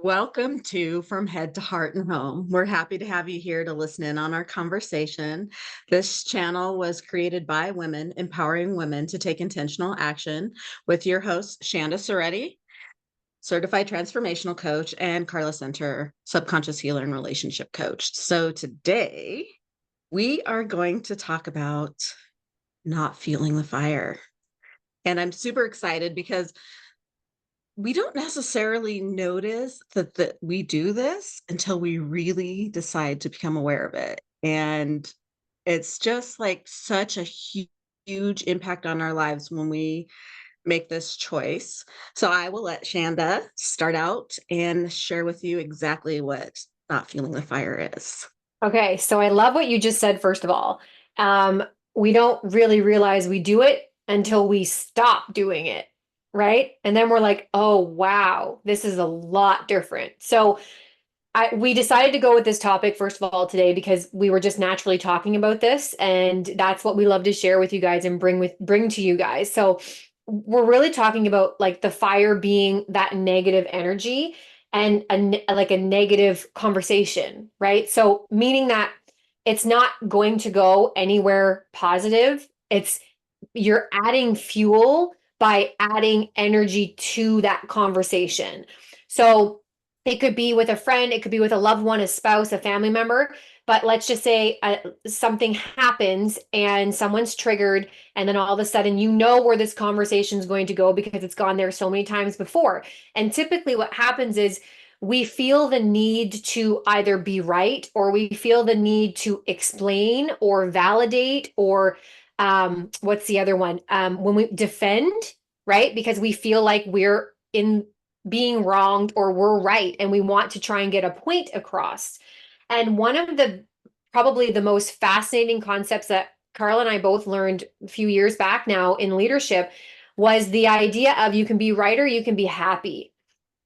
Welcome to From Head to Heart and Home. We're happy to have you here to listen in on our conversation. This channel was created by women, empowering women to take intentional action with your host, Shanda Ceretti, certified transformational coach, and Carla Center, subconscious healer and relationship coach. So today we are going to talk about not feeling the fire. And I'm super excited because we don't necessarily notice that we do this until we really decide to become aware of it. And it's just like such a huge impact on our lives when we make this choice. So I will let Shanda start out and share with you exactly what not feeling the fire is. Okay, so I love what you just said, first of all. Um, we don't really realize we do it until we stop doing it, right? And then we're like, oh, wow, this is a lot different. So we decided to go with this topic, first of all, today because we were just naturally talking about this, and that's what we love to share with you guys and bring to you guys. So we're really talking about like the fire being that negative energy and like a negative conversation, right? So meaning that it's not going to go anywhere positive. It's you're adding fuel by adding energy to that conversation. So it could be with a friend, it could be with a loved one, a spouse, a family member. But let's just say something happens and someone's triggered, and then all of a sudden you know where this conversation is going to go because it's gone there so many times before. And typically, what happens is we feel the need to either be right, or we feel the need to explain or validate, or what's the other one? When we defend, right? Because we feel like we're in being wronged or we're right and we want to try and get a point across. And one of the probably the most fascinating concepts that Carla and I both learned a few years back now in leadership was the idea of you can be right or you can be happy.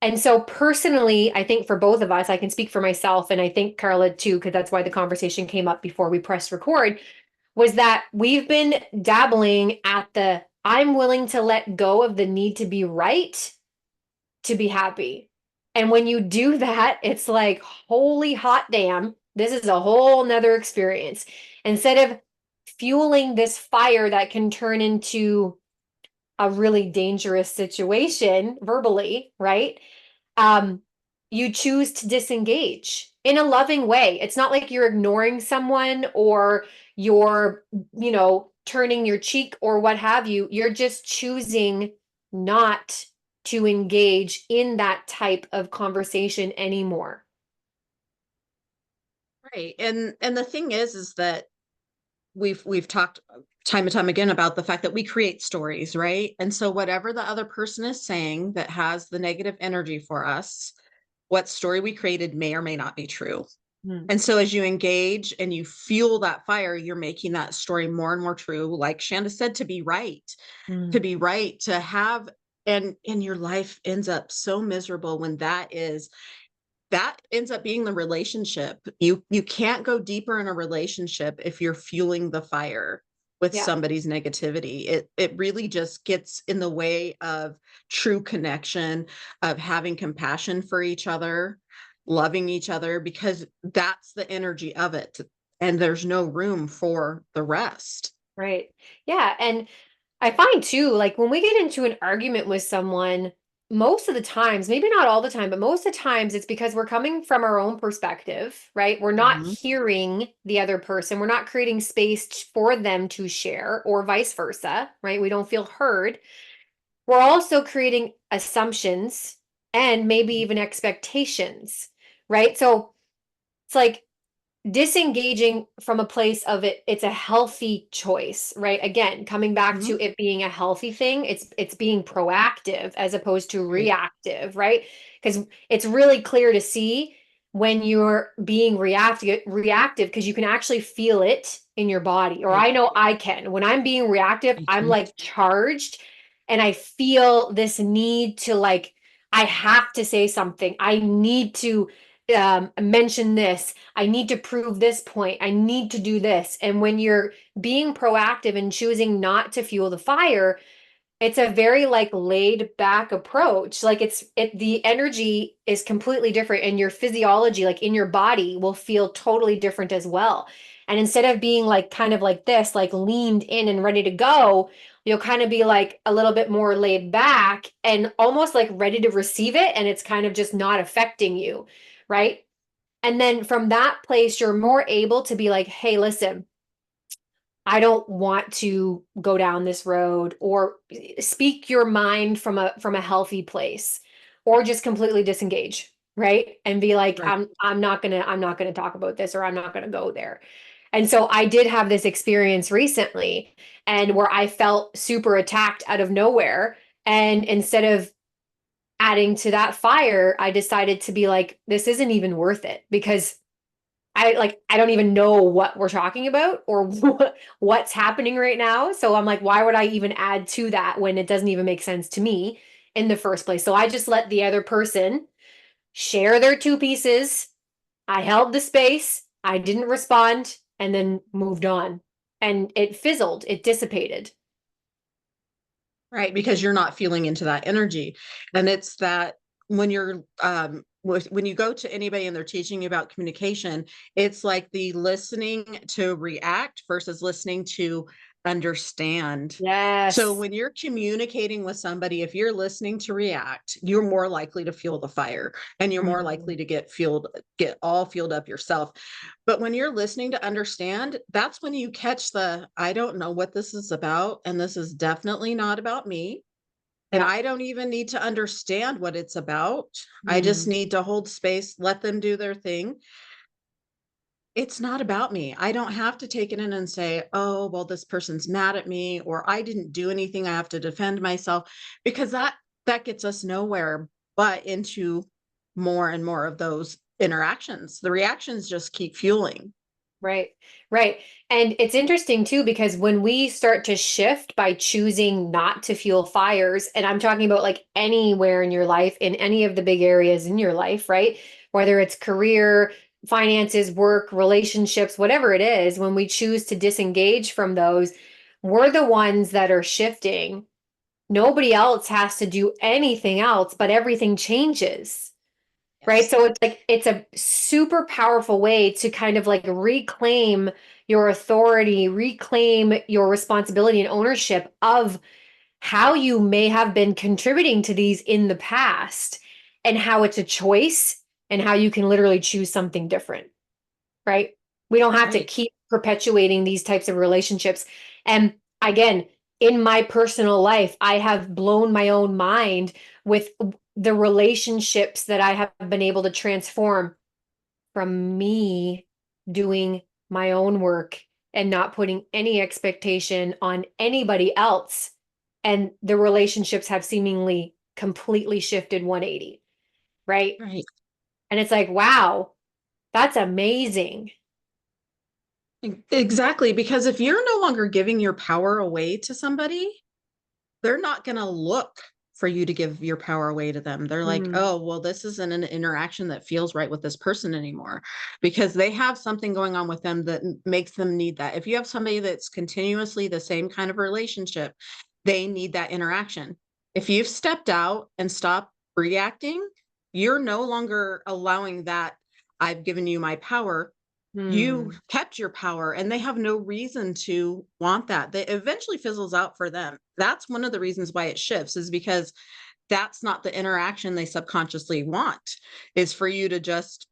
And so personally, I think for both of us, I can speak for myself and I think Carla too, because that's why the conversation came up before we pressed record, was that we've been dabbling at the I'm willing to let go of the need to be right to be happy. And when you do that, it's like, holy hot damn, this is a whole nother experience. Instead of fueling this fire that can turn into a really dangerous situation verbally, right? Um, you choose to disengage in a loving way. It's not like you're ignoring someone or you're, turning your cheek or what have you. You're just choosing not to engage in that type of conversation anymore. Right. And the thing is that we've talked time and time again about the fact that we create stories, right? And so whatever the other person is saying that has the negative energy for us, what story we created may or may not be true. Hmm. And so as you engage and you fuel that fire, you're making that story more and more true. Like Shanda said, to Hmm. be right, to have, and your life ends up so miserable when that ends up being the relationship. You can't go deeper in a relationship if you're fueling the fire with Yeah. somebody's negativity. It really just gets in the way of true connection, of having compassion for each other, loving each other, because that's the energy of it. And there's no room for the rest. Right. Yeah. And I find too, like when we get into an argument with someone, most of the times, maybe not all the time, but most of the times it's because we're coming from our own perspective, right? We're not Mhm. hearing the other person. We're not creating space for them to share or vice versa, right? We don't feel heard. We're also creating assumptions and maybe even expectations, right? So it's like disengaging from a place of it's a healthy choice, right? Again, coming back to Mhm. it being a healthy thing, it's being proactive as opposed to Right. reactive, right? Because it's really clear to see when you're being reactive because you can actually feel it in your body. Or Right. I know I can. When I'm being reactive, I'm like charged and I feel this need to like I have to say something. I need to mention this. I need to prove this point. I need to do this. And when you're being proactive and choosing not to fuel the fire, It's a very like laid back approach. Like the energy is completely different and your physiology like in your body will feel totally different as well. And instead of being like kind of like this, like leaned in and ready to go, you'll kind of be like a little bit more laid back and almost like ready to receive it and it's kind of just not affecting you, right? And then from that place you're more able to be like, "Hey, listen, I don't want to go down this road," or speak your mind from a healthy place, or just completely disengage, right? And be like, Right. I'm not gonna talk about this, or I'm not gonna go there. And so I did have this experience recently, and where I felt super attacked out of nowhere. And instead of adding to that fire, I decided to be like, this isn't even worth it because I don't even know what we're talking about or what's happening right now. So I'm like, why would I even add to that when it doesn't even make sense to me in the first place? So I just let the other person share their two pieces. I held the space, I didn't respond, and then moved on. And it fizzled, it dissipated. Right, because you're not feeling into that energy. And it's that when you're when you go to anybody and they're teaching you about communication, it's like the listening to react versus listening to understand. So Yes. when you're communicating with somebody, if you're listening to react, you're more likely to feel the fire and you're more likely Mhm. to get all fueled up yourself. But when you're listening to understand, that's when you catch the, I don't know what this is about. And this is definitely not about me. And Yeah. I don't even need to understand what it's about. I just Mm. need to hold space, let them do their thing. It's not about me. I don't have to take it in and say, oh, well, this person's mad at me, or I didn't do anything. I have to defend myself, because that gets us nowhere but into more and more of those interactions. The reactions just keep fueling. Right, right. And it's interesting too, because when we start to shift by choosing not to fuel fires, and I'm talking about like anywhere in your life, in any of the big areas in your life, right? Whether it's career, finances, work, relationships, whatever it is, when we choose to disengage from those, we're the ones that are shifting. Nobody else has to do anything else, but everything changes. Right. Yes. So it's like it's a super powerful way to kind of like reclaim your authority, reclaim your responsibility and ownership of how you may have been contributing to these in the past and how it's a choice and how you can literally choose something different. Right. We don't have to Right. keep perpetuating these types of relationships. And again, in my personal life, I have blown my own mind with the relationships that I have been able to transform from me doing my own work and not putting any expectation on anybody else. And the relationships have seemingly completely shifted 180, right? Right. And it's like, wow, that's amazing. Exactly. Because if you're no longer giving your power away to somebody, they're not going to look for you to give your power away to them. They're like, Mm, oh, well, this isn't an interaction that feels right with this person anymore, because they have something going on with them that makes them need that. If you have somebody that's continuously the same kind of relationship, they need that interaction. If you've stepped out and stopped reacting, you're no longer allowing that. I've given you my power, you mm, kept your power, and they have no reason to want that. That eventually fizzles out for them. That's one of the reasons why it shifts, is because that's not the interaction they subconsciously want, is for you to just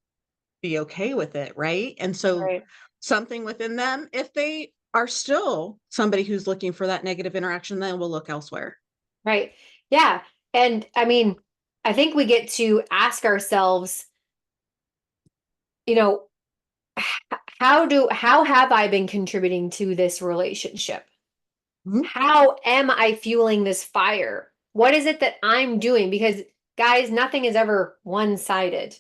be okay with it, right? And so right, something within them, if they are still somebody who's looking for that negative interaction, then will look elsewhere. right. Yeah. And I mean, I think we get to ask ourselves, you know, how have I been contributing to this relationship? Mhm. How am I fueling this fire? What is it that I'm doing? Because guys, nothing is ever one-sided,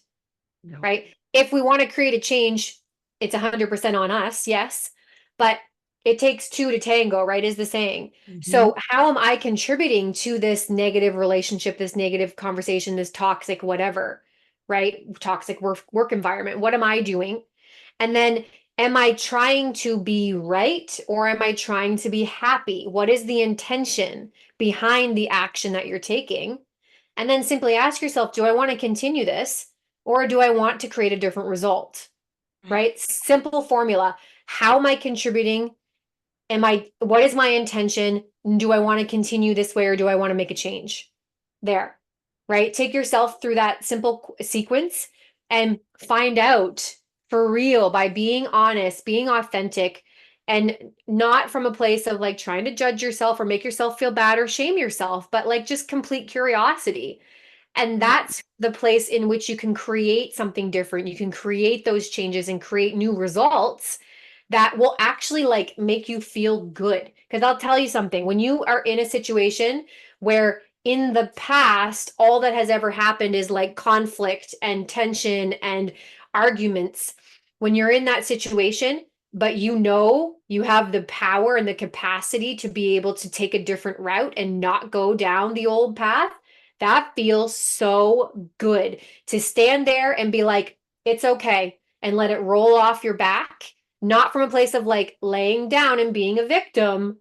No. right? If we want to create a change, it's 100% on us, yes, but it takes two to tango, right? Is the saying. Mhm. So, how am I contributing to this negative relationship, this negative conversation, this toxic whatever, right? Toxic work environment. What am I doing? And then Am I trying to be right or am I trying to be happy? What is the intention behind the action that you're taking? And then simply ask yourself, do I want to continue this or do I want to create a different result? Right. Right? Simple formula. How am I contributing? What is my intention? Do I want to continue this way or do I want to make a change? There, right? Take yourself through that simple sequence and find out for real by being honest, being authentic, and not from a place of like trying to judge yourself or make yourself feel bad or shame yourself, but like just complete curiosity. And Right. that's the place in which you can create something different. You can create those changes and create new results that will actually like make you feel good. Because I'll tell you something, when you are in a situation where in the past, all that has ever happened is like conflict and tension and arguments, when you're in that situation, but you know you have the power and the capacity to be able to take a different route and not go down the old path, that feels so good to stand there and be like, it's okay, and let it roll off your back, not from a place of like laying down and being a victim,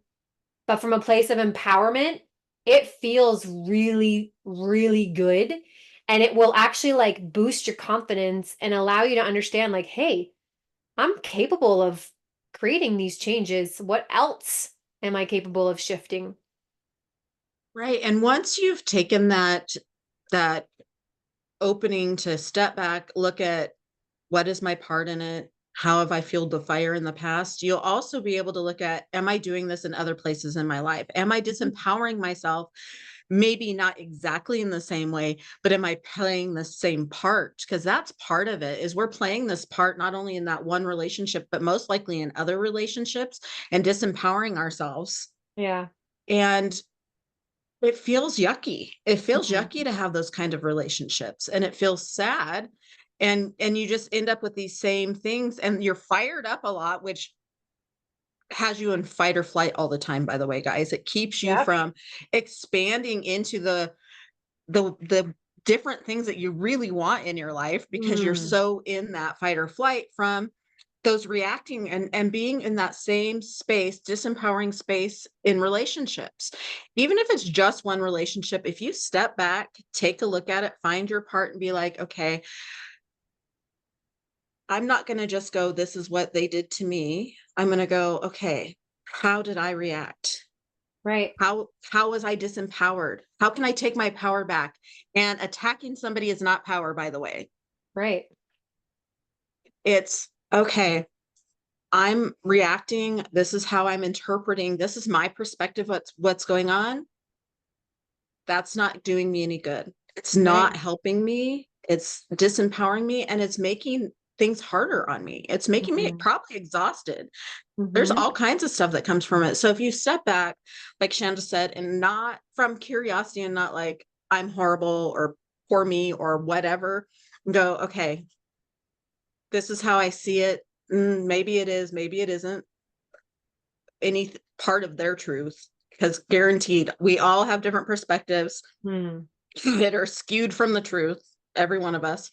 but from a place of empowerment. It feels really, really good. And it will actually like boost your confidence and allow you to understand, like, hey, I'm capable of creating these changes. What else am I capable of shifting? Right. And once you've taken that opening to step back, look at what is my part in it? How have I fueled the fire in the past? You'll also be able to look at, am I doing this in other places in my life? Am I disempowering myself? Maybe not exactly in the same way, but am I playing the same part? Because that's part of it, is we're playing this part not only in that one relationship, but most likely in other relationships and disempowering ourselves. Yeah. And it feels yucky. It feels Mhm. yucky to have those kind of relationships, and it feels sad. And you just end up with these same things and you're fired up a lot, which has you in fight or flight all the time, by the way, guys. It keeps you Yep. from expanding into the different things that you really want in your life, because you're Mm. so in that fight or flight from those reacting and being in that same space, disempowering space in relationships. Even if it's just one relationship, if you step back, take a look at it, find your part and be like, okay, I'm not going to just go, this is what they did to me. I'm going to go, okay, how did I react? Right. How was I disempowered? How can I take my power back? And attacking somebody is not power, by the way. Right. It's okay, I'm reacting. This is how I'm interpreting. This is my perspective. What's going on. That's not doing me any good. It's Right. not helping me. It's disempowering me, and it's making things harder on me. It's making me Mhm. probably exhausted. There's Mhm. all kinds of stuff that comes from it. So if you step back, like Shanda said, and not from curiosity and not like I'm horrible or poor me or whatever, go, okay, this is how I see it. Maybe it is, maybe it isn't any part of their truth, because guaranteed we all have different perspectives Mm. that are skewed from the truth, every one of us.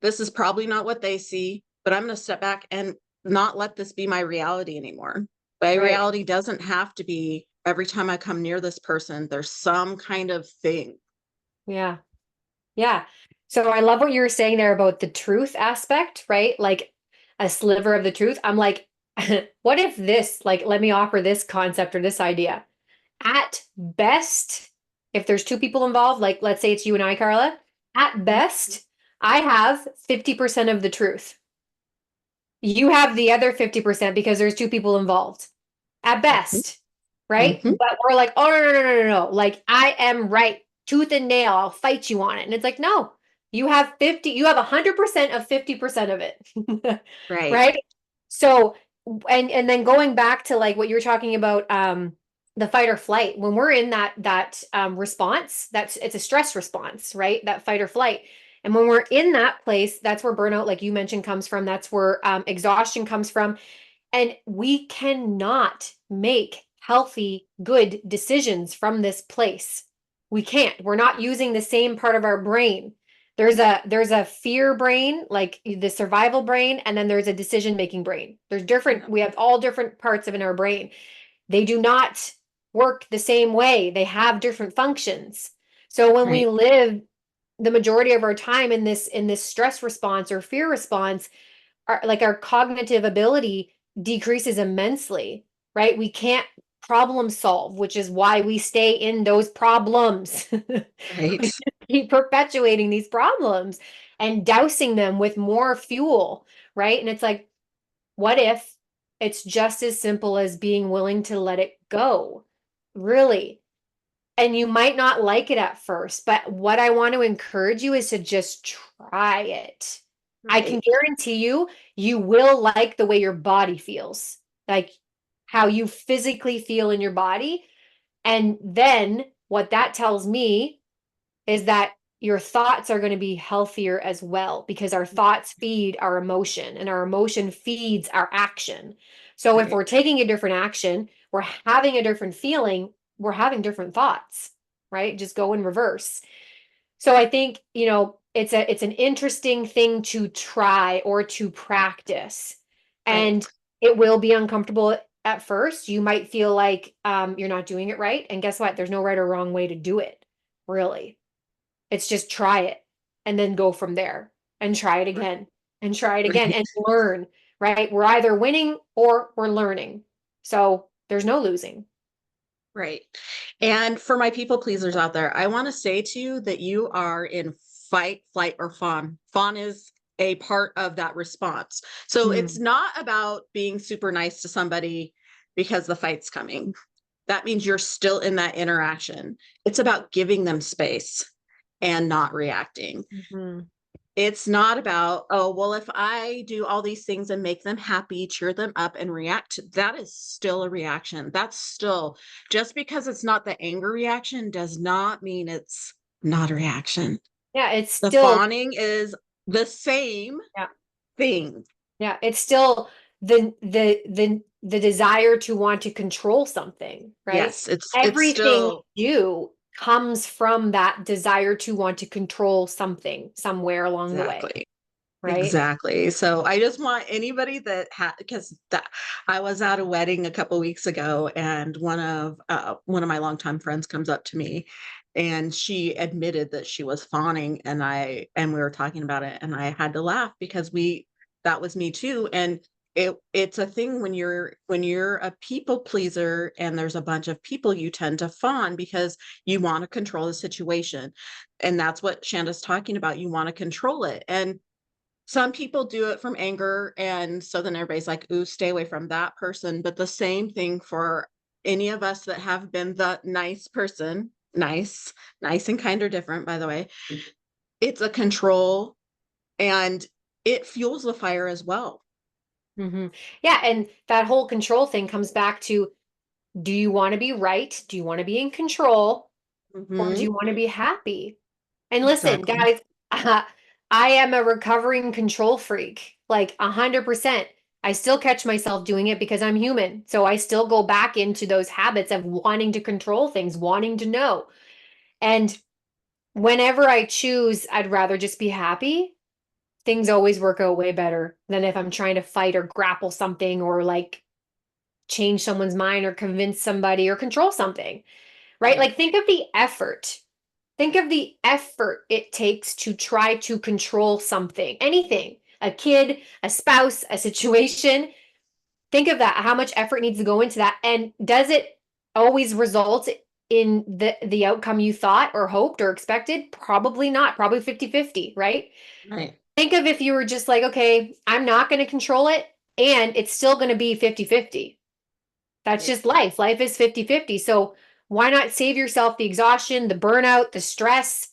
This is probably not what they see, but I'm going to step back and not let this be my reality anymore. My Right. reality doesn't have to be every time I come near this person there's some kind of thing. Yeah. Yeah. So I love what you were saying there about the truth aspect, right? Like a sliver of the truth. I'm like, what if this, like, let me offer this concept or this idea. At best, if there's two people involved, like let's say it's you and I, Carla, at best, I have 50% of the truth. You have the other 50% because there's two people involved. At Mhm. best, right? Mhm. But we're like, oh no, no, no, no, no, no. Like I am right, tooth and nail. I'll fight you on it. And it's like, no, you have 50, you have 100% of 50% of it. Right. Right? So, and then going back to like what you were talking about, the fight or flight, when we're in that response, it's a stress response, right? That fight or flight. And when we're in that place, that's where burnout, like you mentioned, comes from. That's where exhaustion comes from. And we cannot make healthy, good decisions from this place. We can't. We're not using the same part of our brain. There's a fear brain, like the survival brain, and then there's a decision-making brain. We have all different parts of in our brain. They do not work the same way. They have different functions. So when we Right. live the majority of our time in this stress response or fear response, our cognitive ability decreases immensely, right? We can't problem solve, which is why we stay in those problems. Right. We keep perpetuating these problems and dousing them with more fuel, right? And it's like, what if it's just as simple as being willing to let it go? Really. And you might not like it at first, but what I want to encourage you is to just try it. I can Right. guarantee you, you will like the way your body feels, like how you physically feel in your body. And then what that tells me is that your thoughts are going to be healthier as well because our thoughts feed our emotion and our emotion feeds our action. So if Right. we're taking a different action, we're having a different feeling, we're having different thoughts, right? Just go in reverse. So I think, it's an interesting thing to try or to practice. Right. And it will be uncomfortable at first. You might feel like you're not doing it right. And guess what? There's no right or wrong way to do it, really. It's just try it and then go from there and try it again and try it again Right. and learn, right? We're either winning or we're learning. So there's no losing. Right. And for my people pleasers out there, I want to say to you that you are in fight, flight, or fawn. Fawn is a part of that response. So it's Mm, not about being super nice to somebody because the fight's coming. That means you're still in that interaction. It's about giving them space and not reacting. mhm. It's not about, oh, well, if I do all these things and make them happy, cheer them up and react, that is still a reaction. That's still, just because it's not the anger reaction does not mean it's not a reaction. Yeah, it's The still, fawning is the same yeah, thing. yeah, it's still the desire to want to control something, right? Yes, it's Everything still we do comes from that desire to want to control something somewhere along the way, exactly. right? Exactly. So I just want anybody that had, because that I was at a wedding a couple weeks ago, and one of my longtime friends comes up to me, and she admitted that she was fawning, and we were talking about it, and I had to laugh because we that was me too, and it's a thing when you're a people pleaser and there's a bunch of people, you tend to fawn because you want to control the situation, and that's what Shanda's talking about. You want to control it, and some people do it from anger, and so then everybody's like, "Ooh, stay away from that person." But the same thing for any of us that have been the nice person, nice and kind are different, by the way. It's a control, and it fuels the fire as well. Hmm. Yeah, and that whole control thing comes back to, do you want to be right? Do you want to be in control? Or do Mhm. you want to be happy? And listen, Exactly. guys, I am a recovering control freak, like 100%. I still catch myself doing it because I'm human. So I still go back into those habits of wanting to control things, wanting to know. And whenever I choose, I'd rather just be happy, things always work out way better than if I'm trying to fight or grapple something or like change someone's mind or convince somebody or control something, right? Right. Like think of the effort. Think of the effort it takes to try to control something, anything, a kid, a spouse, a situation. Think of that, how much effort needs to go into that. And does it always result in the outcome you thought or hoped or expected? Probably not, probably 50-50, right? Right. Think of if you were just like, okay, I'm not going to control it and it's still going to be 50-50. That's Right. just life. Life is 50-50. So why not save yourself the exhaustion, the burnout, the stress,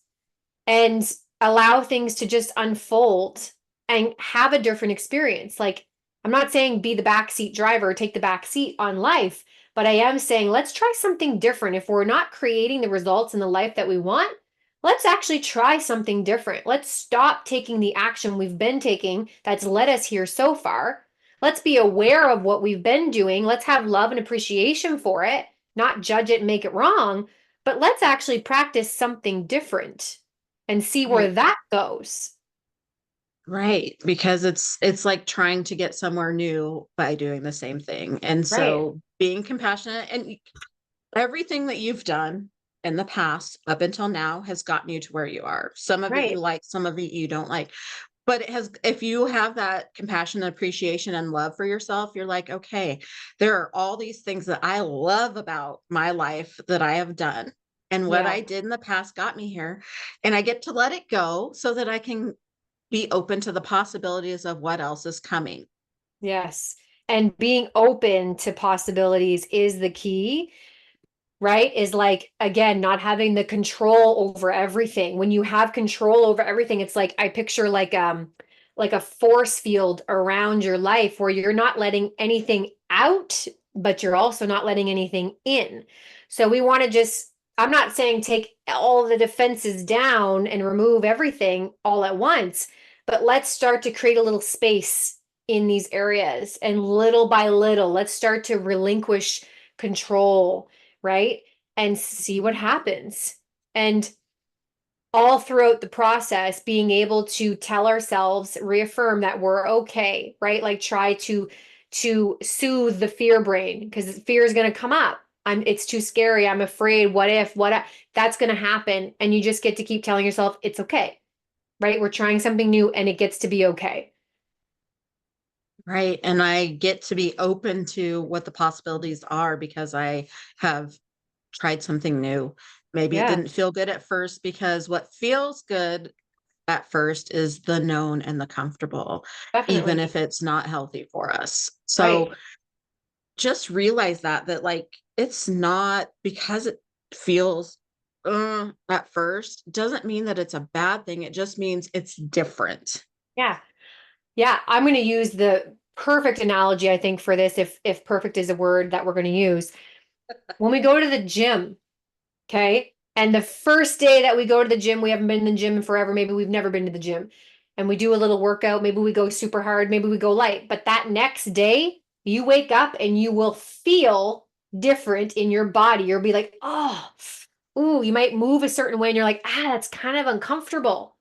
and allow things to just unfold and have a different experience? Like, I'm not saying be the backseat driver, take the back seat on life, but I am saying let's try something different. If we're not creating the results in the life that we want, let's actually try something different. Let's stop taking the action we've been taking that's led us here so far. Let's be aware of what we've been doing. Let's have love and appreciation for it, not judge it and make it wrong, but let's actually practice something different. and see where Right. that goes. Right. Because it's like trying to get somewhere new by doing the same thing. And Right. so being compassionate and everything that you've done in the past up until now has gotten you to where you are. Some of it you Right. like, some of it you don't like. But it has, if you have that compassion, appreciation, and love for yourself, you're like, okay, there are all these things that I love about my life that I have done. And what Yeah. I did in the past got me here. And I get to let it go so that I can be open to the possibilities of what else is coming. Yes. And being open to possibilities is the key, right? Is like, again, not having the control over everything. When you have control over everything, it's like I picture like a force field around your life where you're not letting anything out, but you're also not letting anything in. So we want to just, I'm not saying take all the defenses down and remove everything all at once, but let's start to create a little space in these areas, and little by little, let's start to relinquish control, right? And see what happens. And all throughout the process, being able to tell ourselves, reaffirm that we're okay, right? Like try to soothe the fear brain, because fear is going to come up. It's too scary. I'm afraid. What if, that's going to happen. And you just get to keep telling yourself it's okay, right? We're trying something new and it gets to be okay. Right. And I get to be open to what the possibilities are because I have tried something new. Maybe it Yeah, didn't feel good at first because what feels good at first is the known and the comfortable, even definitely. if it's not healthy for us. Right. So just realize that like it's not because it feels at first doesn't mean that it's a bad thing. It just means it's different. Yeah. Yeah, I'm going to use the perfect analogy, I think, for this, if perfect is a word that we're going to use. When we go to the gym, okay? And the first day that we go to the gym, we haven't been in the gym in forever. Maybe we've never been to the gym. And we do a little workout. Maybe we go super hard. Maybe we go light. But that next day, you wake up and you will feel different in your body. You'll be like, oh, ooh, you might move a certain way. And you're like, that's kind of uncomfortable.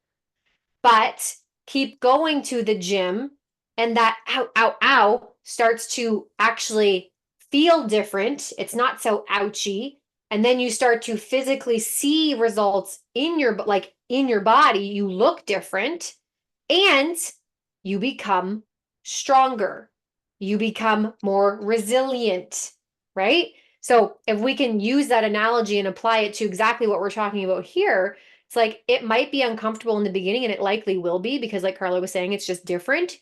But keep going to the gym, and that ow, ow, ow starts to actually feel different. It's not so ouchy. And then you start to physically see results in your, like in your body. You look different and you become stronger. You become more resilient, right? So if we can use that analogy and apply it to exactly what we're talking about here, it's like it might be uncomfortable in the beginning, and it likely will be, because like Carla was saying, it's just different,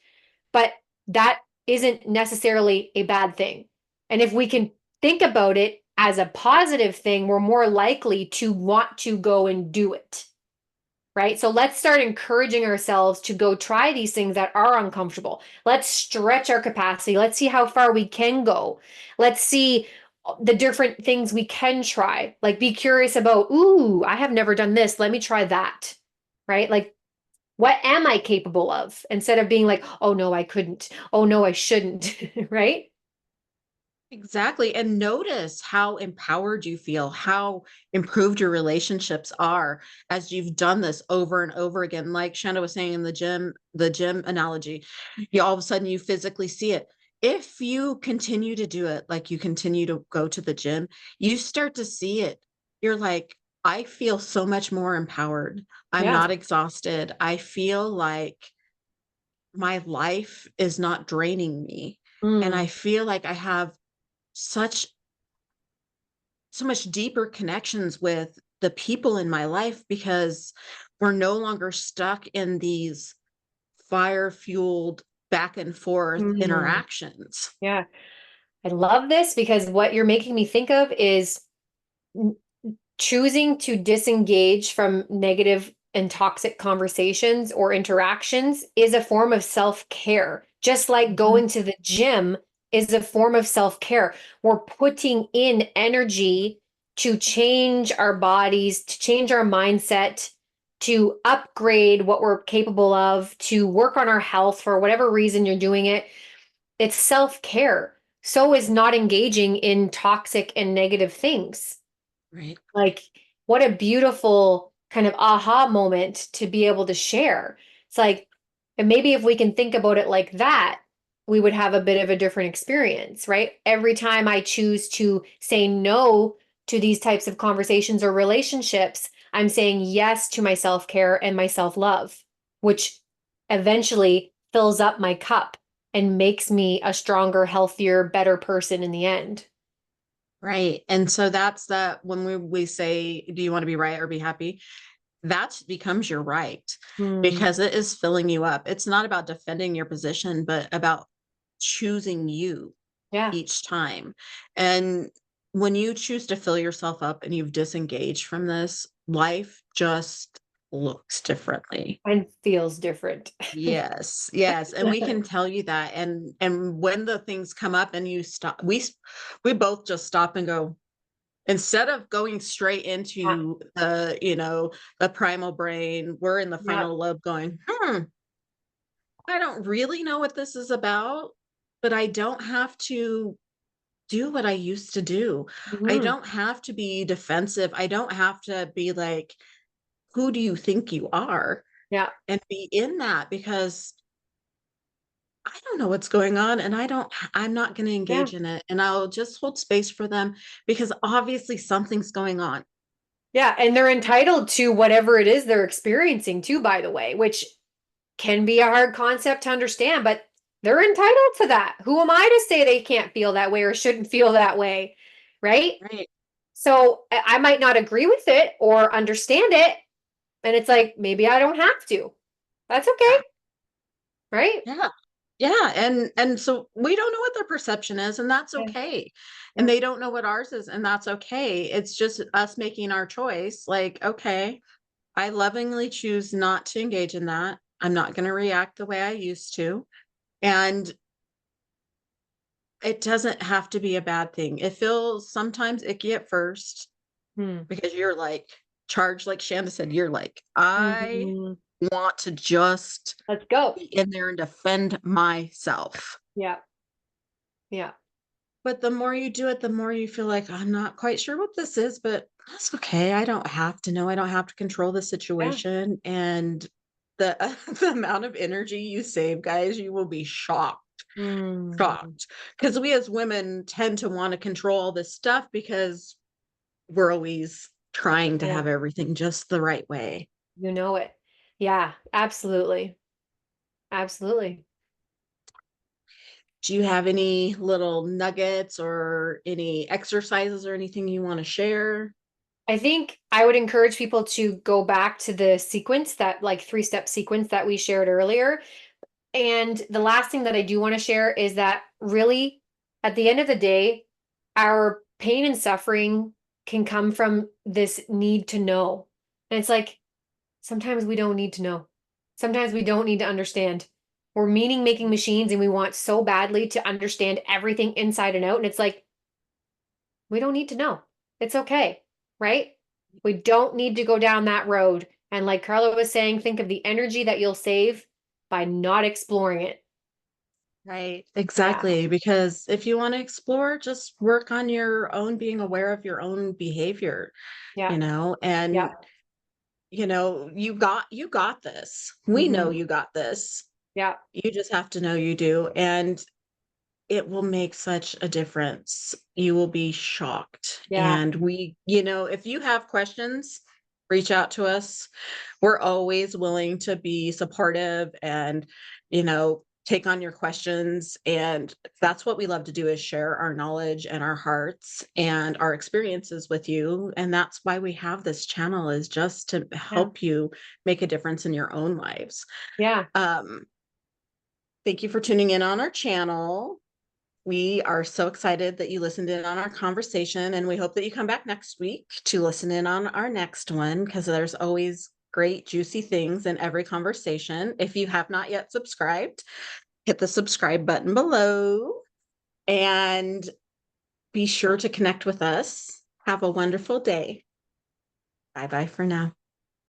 but that isn't necessarily a bad thing. And if we can think about it as a positive thing, we're more likely to want to go and do it. Right. So let's start encouraging ourselves to go try these things that are uncomfortable. Let's stretch our capacity. Let's see how far we can go. Let's see the different things we can try. Like be curious about, ooh, I have never done this. Let me try that. Right. Like, what am I capable of? Instead of being like, oh no, I couldn't. Oh no, I shouldn't. Right. Exactly. And notice how empowered you feel, how improved your relationships are as you've done this over and over again. Like Shanda was saying in the gym analogy, you all of a sudden you physically see it. If you continue to do it, like you continue to go to the gym, you start to see it. You're like, I feel so much more empowered. I'm Yeah. not exhausted. I feel like my life is not draining me. And I Mm. feel like I have such so much deeper connections with the people in my life because we're no longer stuck in these fire fueled back and forth Mm. interactions. Yeah. I love this, because what you're making me think of is choosing to disengage from negative and toxic conversations or interactions is a form of self-care. Just like Mhm. going to the gym is a form of self-care. We're putting in energy to change our bodies, to change our mindset, to upgrade what we're capable of, to work on our health for whatever reason you're doing it. It's self-care. So is not engaging in toxic and negative things. Right. Like, what a beautiful kind of aha moment to be able to share. It's like, and maybe if we can think about it like that, we would have a bit of a different experience, right? Every time I choose to say no to these types of conversations or relationships, I'm saying yes to my self-care and my self-love, which eventually fills up my cup and makes me a stronger, healthier, better person in the end. Right. And so that's that when we say, do you want to be right or be happy? That becomes your right Hmm. because it is filling you up. It's not about defending your position, but about choosing you Yeah. each time. And when you choose to fill yourself up and you've disengaged from this, life just looks differently. And feels different. Yes, yes, and we can tell you that. And when the things come up and you stop, we both just stop and go, instead of going straight Yeah. into the primal brain, we're in the Yeah. frontal lobe going, I don't really know what this is about, but I don't have to do what I used to do. I Mhm. don't have to be defensive. I don't have to be like, who do you think you are? Yeah. And be in that because I don't know what's going on and I'm not going to Yeah. engage in it. And I'll just hold space for them because obviously something's going on. Yeah. And they're entitled to whatever it is they're experiencing too, by the way, which can be a hard concept to understand, but they're entitled to that. Who am I to say they can't feel that way or shouldn't feel that way? Right. Right. So I might not agree with it or understand it. And it's like, maybe I don't have to. That's okay. Yeah. Right. Yeah. Yeah. And so we don't know what their perception is, and that's Yeah. okay. And Yeah. they don't know what ours is, and that's okay. It's just us making our choice. Like, okay, I lovingly choose not to engage in that. I'm not going to react the way I used to. And it doesn't have to be a bad thing. It feels sometimes icky at first Hmm. because you're like charged, like Shanda said, you're like, I Mhm. want to just Let's go. be in there and defend myself. Yeah. Yeah. But the more you do it, the more you feel like, I'm not quite sure what this is, but that's okay. I don't have to know. I don't have to control the Yeah. situation. And the, the amount of energy you save, guys, you will be shocked. Mm. Shocked. Because we as women tend to want to control all this stuff because we're always trying to Yeah. have everything just the right way. You know it. Yeah, absolutely. Absolutely. Do you have any little nuggets or any exercises or anything you want to share? I think I would encourage people to go back to the sequence, that like three-step sequence that we shared earlier. And the last thing that I do want to share is that really, at the end of the day, our pain and suffering can come from this need to know. And it's like, sometimes we don't need to know. Sometimes we don't need to understand. We're meaning making machines and we want so badly to understand everything inside and out. And it's like, we don't need to know. It's okay, right? We don't need to go down that road. And like Carla was saying, think of the energy that you'll save by not exploring it. Right, Yeah, exactly. Because if you want to explore, just work on your own being aware of your own behavior, yeah, yeah. and you got this. We know Hmm. you got this. Yeah, You just have to know you do. And it will make such a difference. You will be shocked. yeah, And if you have questions, reach out to us. We're always willing to be supportive and, take on your questions. And that's what we love to do is share our knowledge and our hearts and our experiences with you. And that's why we have this channel is just to yeah, help you make a difference in your own lives. yeah, Um, Thank you for tuning in on our channel. We are so excited that you listened in on our conversation, and we hope that you come back next week to listen in on our next one because there's always great, juicy things in every conversation. If you have not yet subscribed, hit the subscribe button below and be sure to connect with us. Have a wonderful day. Bye bye for now.